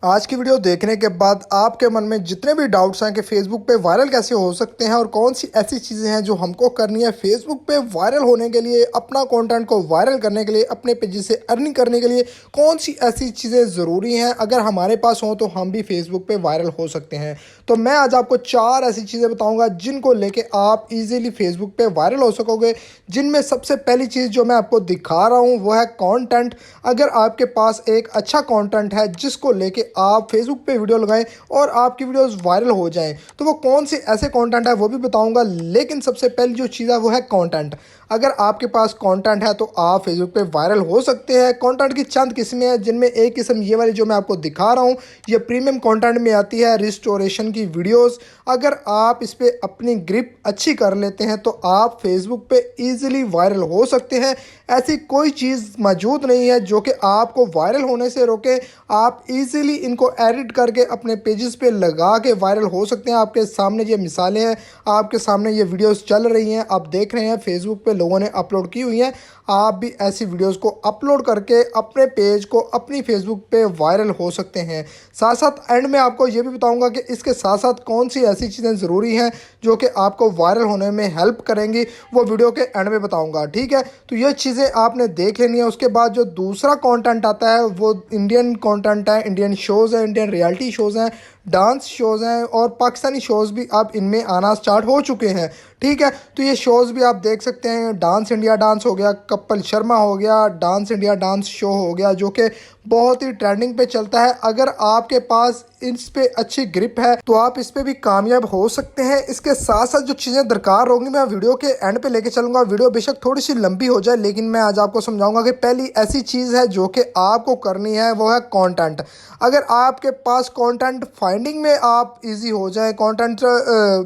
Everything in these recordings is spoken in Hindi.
आज की वीडियो देखने के बाद आपके मन में जितने भी डाउट्स हैं कि फेसबुक पे वायरल कैसे हो सकते हैं और कौन सी ऐसी चीज़ें हैं जो हमको करनी है फेसबुक पे वायरल होने के लिए, अपना कंटेंट को वायरल करने के लिए, अपने पेज से अर्निंग करने के लिए कौन सी ऐसी चीज़ें ज़रूरी हैं, अगर हमारे पास हों तो हम भी फेसबुक पे वायरल हो सकते हैं। तो मैं आज आपको 4 ऐसी चीज़ें बताऊँगा जिनको लेके आप ईजिली फेसबुक पे वायरल हो सकोगे। जिनमें सबसे पहली चीज़ जो मैं आपको दिखा रहा हूँ वो है कंटेंट। अगर आपके पास एक अच्छा कंटेंट है जिसको लेके आप फेसबुक पे वीडियो लगाएं और आपकी वीडियोस वायरल हो जाएं, तो वो कौन से ऐसे कंटेंट है वो भी बताऊंगा। लेकिन सबसे पहली जो चीज़ है वो है कंटेंट। अगर आपके पास कंटेंट है तो आप फेसबुक पे वायरल हो सकते हैं। कंटेंट की चंद किस्में हैं जिनमें एक किस्म ये वाली जो मैं आपको दिखा रहा हूँ, ये प्रीमियम कंटेंट में आती है, रिस्टोरेशन की वीडियोस। अगर आप इस पर अपनी ग्रिप अच्छी कर लेते हैं तो आप फेसबुक पे ईजिली वायरल हो सकते हैं। ऐसी कोई चीज़ मौजूद नहीं है जो कि आपको वायरल होने से रोके। आप इजीली इनको एडिट करके अपने पेजेस पे लगा के वायरल हो सकते हैं। आपके सामने ये मिसालें हैं, आपके सामने ये वीडियोस चल रही हैं, आप देख रहे हैं फेसबुक पे लोगों ने अपलोड की हुई हैं। आप भी ऐसी वीडियोस को अपलोड करके अपने पेज को अपनी फेसबुक पे वायरल हो सकते हैं। साथ साथ एंड में आपको ये भी बताऊंगा कि इसके साथ साथ कौन सी ऐसी चीज़ें ज़रूरी हैं जो कि आपको वायरल होने में हेल्प करेंगी, वो वीडियो के एंड में बताऊंगा। ठीक है, तो ये चीज़ें आपने देख लेनी है। उसके बाद जो दूसरा कंटेंट आता है वो इंडियन कंटेंट है, इंडियन शोज़ हैं, इंडियन रियलिटी शोज़ हैं, डांस शोज़ हैं और पाकिस्तानी शोज़ भी अब इनमें आना स्टार्ट हो चुके हैं। ठीक है, तो ये शोज़ भी आप देख सकते हैं। डांस इंडिया डांस हो गया, कपिल शर्मा हो गया, डांस इंडिया डांस शो हो गया, जो कि बहुत ही ट्रेंडिंग पे चलता है। अगर आपके पास इस पे अच्छी ग्रिप है तो आप इस पे भी कामयाब हो सकते हैं। इसके साथ साथ जो चीज़ें दरकार होंगी मैं वीडियो के एंड पे लेके चलूँगा। वीडियो बेशक थोड़ी सी लंबी हो जाए लेकिन मैं आज आपको समझाऊंगा कि पहली ऐसी चीज़ है जो कि आपको करनी है वो है कंटेंट। अगर आपके पास कंटेंट फाइंडिंग में आप इजी हो जाए, कंटेंट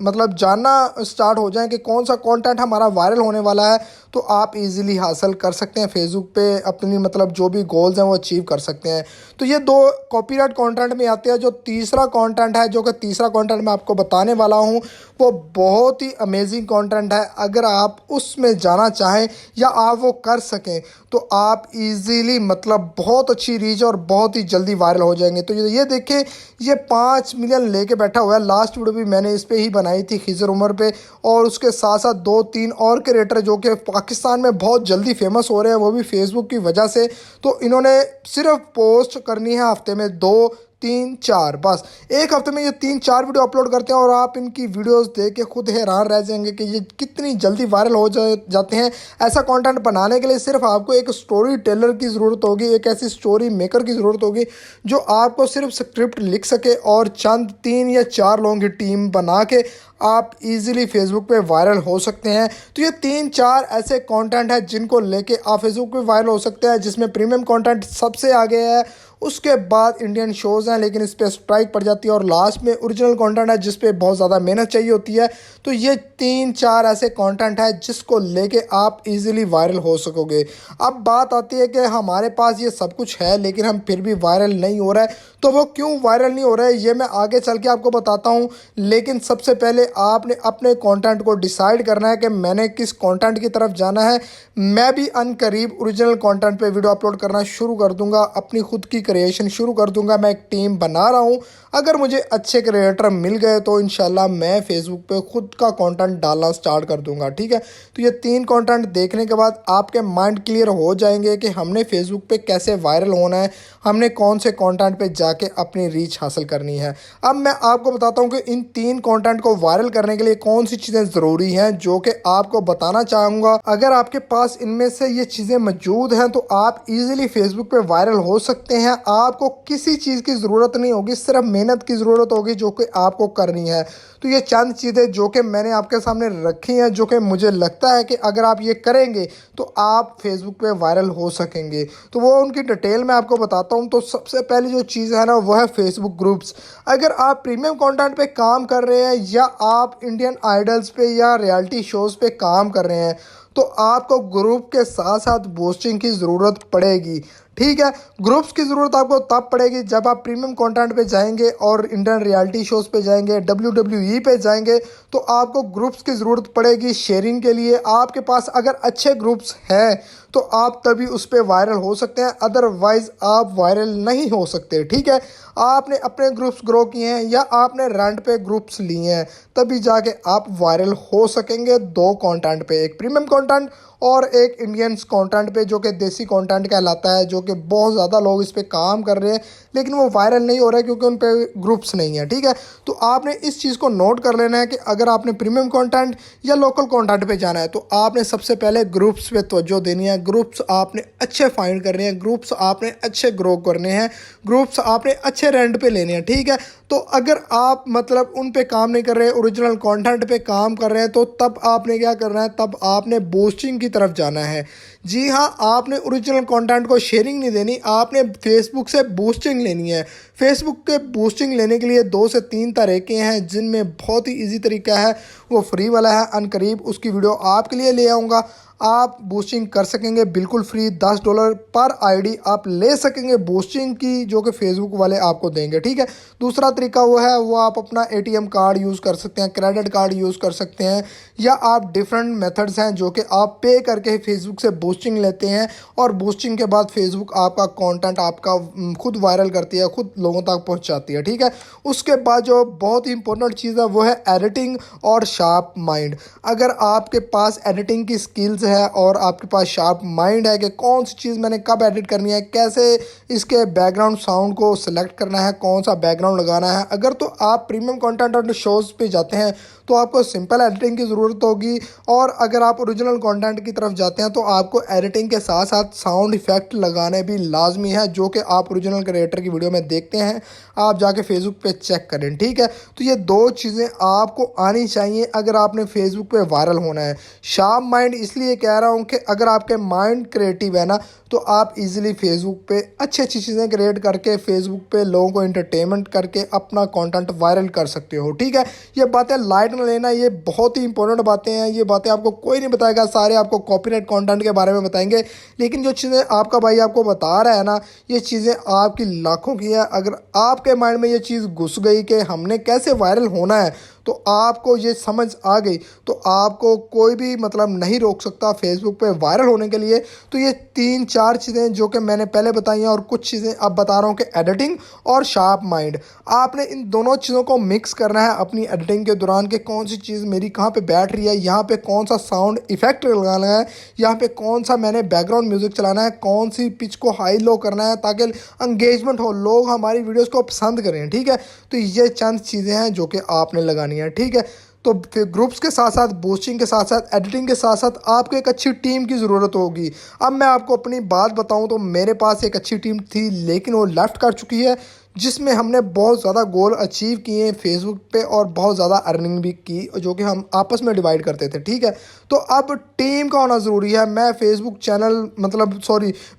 मतलब जानना स्टार्ट हो जाए कि कौन सा कंटेंट हमारा वायरल होने वाला है, तो आप इजीली हासिल कर सकते हैं फेसबुक पे अपनी मतलब जो भी गोल्स हैं वो अचीव कर सकते हैं। तो ये दो कॉपीराइट कंटेंट में आते हैं। जो तीसरा कंटेंट है, जो कि तीसरा कंटेंट मैं आपको बताने वाला हूँ, वो बहुत ही अमेजिंग कंटेंट है। अगर आप उसमें जाना चाहें या आप वो कर सकें तो आप इजीली मतलब बहुत अच्छी रीच और बहुत ही जल्दी वायरल हो जाएंगे। तो ये देखें, ये 5 मिलियन लेके बैठा हुआ है। लास्ट वीडियो भी मैंने इस पे ही बनाई थी, खिजर उमर पे, और उसके साथ साथ 2-3 और क्रिएटर जो कि पाकिस्तान में बहुत जल्दी फेमस हो रहे हैं, वो भी फेसबुक की वजह से। तो इन्होंने सिर्फ पोस्ट करनी है हफ्ते में 2-3-4, बस एक हफ्ते में ये 3-4 वीडियो अपलोड करते हैं और आप इनकी वीडियोस देख के खुद हैरान रह जाएंगे कि ये कितनी जल्दी वायरल हो जाते हैं। ऐसा कंटेंट बनाने के लिए सिर्फ आपको एक स्टोरी टेलर की ज़रूरत होगी, एक ऐसी स्टोरी मेकर की ज़रूरत होगी जो आपको सिर्फ स्क्रिप्ट लिख सके और चंद 3 या 4 लोगों की टीम बना के आप इजीली फेसबुक पे वायरल हो सकते हैं। तो ये 3-4 ऐसे कंटेंट हैं जिनको लेके आप फेसबुक पे वायरल हो सकते हैं, जिसमें प्रीमियम कंटेंट सबसे आगे है। उसके बाद इंडियन शोज़ हैं लेकिन इस पर स्ट्राइक पड़ जाती है, और लास्ट में ओरिजिनल कंटेंट है जिस पे बहुत ज़्यादा मेहनत चाहिए होती है। तो ये 3-4 ऐसे कंटेंट है जिसको लेके आप इजीली वायरल हो सकोगे। अब बात आती है कि हमारे पास ये सब कुछ है लेकिन हम फिर भी वायरल नहीं हो रहा है, तो वो क्यों वायरल नहीं हो रहा है ये मैं आगे चल के आपको बताता हूँ। लेकिन सबसे पहले आपने अपने कंटेंट को डिसाइड करना है कि मैंने किस कंटेंट की तरफ जाना है। मैं भी अनकरीब ओरिजिनल कंटेंट पे वीडियो अपलोड करना शुरू कर दूंगा, अपनी खुद की क्रिएशन शुरू कर दूंगा। मैं एक टीम बना रहा हूँ। अगर मुझे अच्छे क्रिएटर मिल गए तो इंशाल्लाह मैं फेसबुक पे खुद का कंटेंट डालना स्टार्ट कर दूंगा। ठीक है, तो ये 3 कंटेंट देखने के बाद आपके माइंड क्लियर हो जाएंगे कि हमने फेसबुक पे कैसे वायरल होना है, हमने कौन से कंटेंट पे जाके अपनी रीच हासिल करनी है। अब मैं आपको बताता हूँ कि इन 3 कंटेंट को वायरल करने के लिए कौन सी चीज़ें ज़रूरी हैं जो कि आपको बताना चाहूँगा। अगर आपके पास इनमें से ये चीज़ें मौजूद हैं तो आप इजीली फेसबुक पे वायरल हो सकते हैं। आपको किसी चीज़ की ज़रूरत नहीं होगी, सिर्फ मेहनत की ज़रूरत होगी जो कि आपको करनी है। तो ये चंद चीज़ें जो कि मैंने आपके सामने रखी हैं, जो कि मुझे लगता है कि अगर आप ये करेंगे तो आप फेसबुक पे वायरल हो सकेंगे। तो वो उनकी डिटेल मैं आपको बताता हूँ। तो सबसे पहली जो चीज़ है ना वो है फेसबुक ग्रुप्स। अगर आप प्रीमियम कंटेंट पे काम कर रहे हैं या आप इंडियन आइडल्स पे या रियलिटी शोज़ पे काम कर रहे हैं तो आपको ग्रुप के साथ साथ बूस्टिंग की ज़रूरत पड़ेगी। ठीक है, ग्रुप्स की ज़रूरत आपको तब पड़ेगी जब आप प्रीमियम कंटेंट पे जाएंगे और इंडियन रियलिटी शोज़ पे जाएंगे, WWE पे जाएंगे, तो आपको ग्रुप्स की ज़रूरत पड़ेगी शेयरिंग के लिए। आपके पास अगर अच्छे ग्रुप्स हैं तो आप तभी उस पर वायरल हो सकते हैं, अदरवाइज़ आप वायरल नहीं हो सकते। ठीक है, आपने अपने ग्रुप्स ग्रो किए हैं या आपने रेंट पे ग्रुप्स लिए हैं, तभी जाके आप वायरल हो सकेंगे दो कंटेंट पे, एक प्रीमियम कंटेंट और एक इंडियंस कंटेंट पे जो कि देसी कंटेंट कहलाता है, जो कि बहुत ज़्यादा लोग इस पे काम कर रहे हैं लेकिन वो वायरल नहीं हो रहा है क्योंकि उन पे ग्रुप्स नहीं है। ठीक है, तो आपने इस चीज़ को नोट कर लेना है कि अगर आपने प्रीमियम कंटेंट या लोकल कंटेंट पे जाना है तो आपने सबसे पहले ग्रुप्स पे तवज्जो देनी है। ग्रुप्स आपने अच्छे फाइंड करने हैं, ग्रुप्स आपने अच्छे ग्रो करने हैं, ग्रुप्स आपने अच्छे रेंट पे लेने हैं। ठीक है, तो अगर आप मतलब उन पे काम नहीं कर रहे, ओरिजिनल कंटेंट पे काम कर रहे हैं, तो तब आपने क्या करना है, तब आपने बूस्टिंग की तरफ जाना है। जी हाँ, आपने ओरिजिनल कंटेंट को शेयरिंग नहीं देनी, आपने फेसबुक से बूस्टिंग लेनी है। फेसबुक के बूस्टिंग लेने के लिए 2 से 3 तरीके हैं, जिनमें बहुत ही ईजी तरीका है वो फ्री वाला है। अनकरीब उसकी वीडियो आपके लिए ले आऊँगा। आप बूस्टिंग कर सकेंगे बिल्कुल फ्री, $10 पर आईडी आप ले सकेंगे बूस्टिंग की, जो कि फेसबुक वाले आपको देंगे। ठीक है, दूसरा तरीका वो है, वो आप अपना एटीएम कार्ड यूज़ कर सकते हैं, क्रेडिट कार्ड यूज़ कर सकते हैं, या आप डिफरेंट मेथड्स हैं जो कि आप पे करके फेसबुक से बूस्टिंग लेते हैं और बूस्टिंग के बाद फेसबुक आपका कंटेंट आपका खुद वायरल करती है, खुद लोगों तक पहुंचाती है। ठीक है, उसके बाद जो बहुत ही इंपॉर्टेंट चीज़ है वो है एडिटिंग और शार्प माइंड। अगर आपके पास एडिटिंग की स्किल्स है और आपके पास शार्प माइंड है कि कौन सी चीज़ मैंने कब एडिट करनी है, कैसे इसके बैकग्राउंड साउंड को सिलेक्ट करना है, कौन सा बैकग्राउंड लगाना है, अगर तो आप प्रीमियम कंटेंट और शोज़ पे जाते हैं तो आपको सिंपल एडिटिंग की ज़रूरत होगी, और अगर आप ओरिजिनल कंटेंट की तरफ जाते हैं तो आपको एडिटिंग के साथ साथ साउंड इफ़ेक्ट लगाने भी लाजमी है, जो कि आप ओरिजिनल क्रिएटर की वीडियो में देखते हैं। आप जाके फेसबुक पे चेक करें। ठीक है, तो ये दो चीज़ें आपको आनी चाहिए अगर आपने फेसबुक पे वायरल होना है। शार्प माइंड इसलिए कह रहा हूँ कि अगर आपके माइंड क्रिएटिव है ना, तो आप इजीली फेसबुक पे अच्छी अच्छी चीज़ें क्रिएट करके फेसबुक पे लोगों को एंटरटेनमेंट करके अपना कंटेंट वायरल कर सकते हो। ठीक है, ये बातें लाइट में लेना, ये बहुत ही इंपॉर्टेंट बातें हैं। ये बातें आपको कोई नहीं बताएगा, सारे आपको कॉपीराइट कंटेंट के बारे में बताएंगे, लेकिन जो चीज़ें आपका भाई आपको बता रहा है ना, ये चीज़ें आपकी लाखों की है। अगर आपके माइंड में ये चीज़ घुस गई कि हमने कैसे वायरल होना है, तो आपको ये समझ आ गई, तो आपको कोई भी मतलब नहीं रोक सकता फेसबुक पे वायरल होने के लिए। तो ये 3-4 चीज़ें जो कि मैंने पहले बताई हैं, और कुछ चीज़ें अब बता रहा हूँ कि एडिटिंग और शार्प माइंड, आपने इन दोनों चीज़ों को मिक्स करना है अपनी एडिटिंग के दौरान कि कौन सी चीज़ मेरी कहाँ पे बैठ रही है, यहाँ पे कौन सा साउंड इफेक्ट लगाना है, यहाँ पे कौन सा मैंने बैकग्राउंड म्यूज़िक चलाना है, कौन सी पिच को हाई लो करना है, ताकि एंगेजमेंट हो, लोग हमारी वीडियोज़ को पसंद करें। ठीक है, तो ये चंद चीज़ें हैं जो कि आपने लगानी है। ठीक है, तो फिर ग्रुप्स के साथ साथ बूस्टिंग के साथ साथ एडिटिंग के साथ साथ आपको एक अच्छी टीम की ज़रूरत होगी। अब मैं आपको अपनी बात बताऊं तो मेरे पास एक अच्छी टीम थी, लेकिन वो लेफ़्ट कर चुकी है, जिसमें हमने बहुत ज़्यादा गोल अचीव किए फेसबुक पे और बहुत ज़्यादा अर्निंग भी की, जो कि हम आपस में डिवाइड करते थे। ठीक है, तो अब टीम का होना ज़रूरी है। मैं फेसबुक चैनल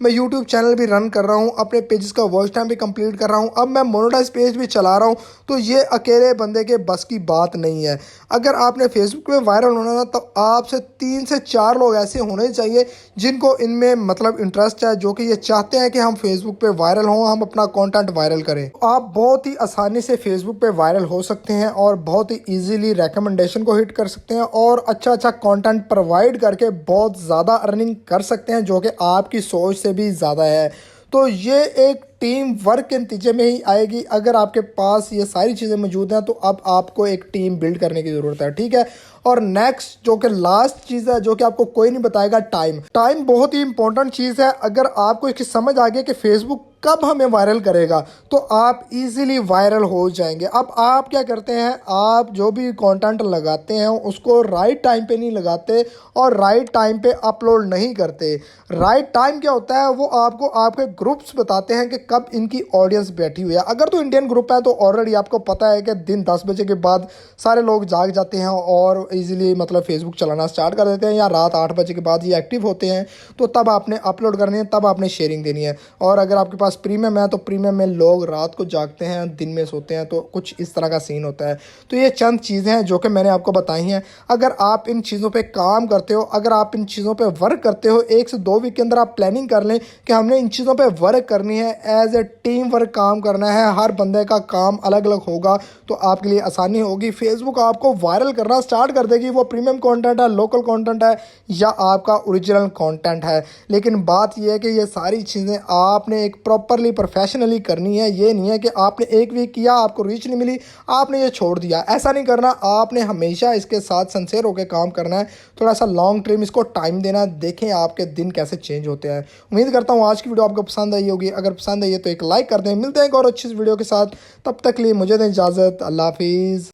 मैं यूट्यूब चैनल भी रन कर रहा हूँ, अपने पेजेस का वॉच टाइम भी कंप्लीट कर रहा हूँ, अब मैं मोनेटाइज पेज भी चला रहा हूँ। तो ये अकेले बंदे के बस की बात नहीं है। अगर आपने फेसबुक पे वायरल होना ना, तो आपसे 3 से 4 लोग ऐसे होने चाहिए जिनको इनमें मतलब इंटरेस्ट है, जो कि ये चाहते हैं कि हम फेसबुक पे वायरल हों, हम अपना कंटेंट वायरल करें। आप बहुत ही आसानी से फेसबुक पे वायरल हो सकते हैं और बहुत ही इजीली रिकमेंडेशन को हिट कर सकते हैं और अच्छा अच्छा कंटेंट प्रोवाइड करके बहुत ज़्यादा अर्निंग कर सकते हैं, जो कि आपकी सोच से भी ज़्यादा है। तो ये एक टीम वर्क के नतीजे में ही आएगी। अगर आपके पास ये सारी चीज़ें मौजूद हैं तो अब आपको एक टीम बिल्ड करने की ज़रूरत है। ठीक है, और नेक्स्ट जो कि लास्ट चीज़ है, जो कि आपको कोई नहीं बताएगा, टाइम बहुत ही इंपॉर्टेंट चीज़ है। अगर आपको इसकी समझ आ गई कि फेसबुक कब हमें वायरल करेगा, तो आप इजीली वायरल हो जाएंगे। अब आप क्या करते हैं, आप जो भी कंटेंट लगाते हैं उसको राइट टाइम पे नहीं लगाते और राइट टाइम पे अपलोड नहीं करते। राइट टाइम क्या होता है, वो आपको आपके ग्रुप्स बताते हैं कि कब इनकी ऑडियंस बैठी हुई है। अगर तो इंडियन ग्रुप है तो ऑलरेडी आपको पता है कि दिन 10 बजे के बाद सारे लोग जाग जाते हैं और इजीली मतलब फेसबुक चलाना स्टार्ट कर देते हैं, या रात 8 बजे के बाद ये एक्टिव होते हैं, तो तब आपने अपलोड करनी है, तब आपने शेयरिंग देनी है। और अगर आपके पास प्रीमियम है तो प्रीमियम में लोग रात को जागते हैं, दिन में सोते हैं, तो कुछ इस तरह का सीन होता है। तो ये चंद चीज़ें हैं जो कि मैंने आपको बताई हैं। अगर आप इन चीज़ों पे काम करते हो, अगर आप इन चीज़ों पे वर्क करते हो, 1 से 2 वीक के अंदर आप प्लानिंग कर लें कि हमने इन चीज़ों पे वर्क करनी है, एज ए टीम वर्क काम करना है, हर बंदे का काम अलग अलग होगा, तो आपके लिए आसानी होगी। फेसबुक आपको वायरल करना स्टार्ट कर देगी, वो प्रीमियम कंटेंट है, लोकल कंटेंट है या आपका ओरिजिनल कंटेंट है। लेकिन बात यह है कि ये सारी चीज़ें आपने एक प्रॉपर प्रॉपरली प्रोफेशनली करनी है। ये नहीं है कि आपने एक वीक किया, आपको रीच नहीं मिली, आपने ये छोड़ दिया, ऐसा नहीं करना। आपने हमेशा इसके साथ सिंसियर होकर काम करना है, थोड़ा सा लॉन्ग टर्म इसको टाइम देना। देखें आपके दिन कैसे चेंज होते हैं। उम्मीद करता हूँ आज की वीडियो आपको पसंद आई होगी। अगर पसंद आई है तो एक लाइक कर दें। मिलते हैं एक और अच्छी वीडियो के साथ, तब तक के लिए मुझे दें इजाज़त। अल्लाह हाफिज़।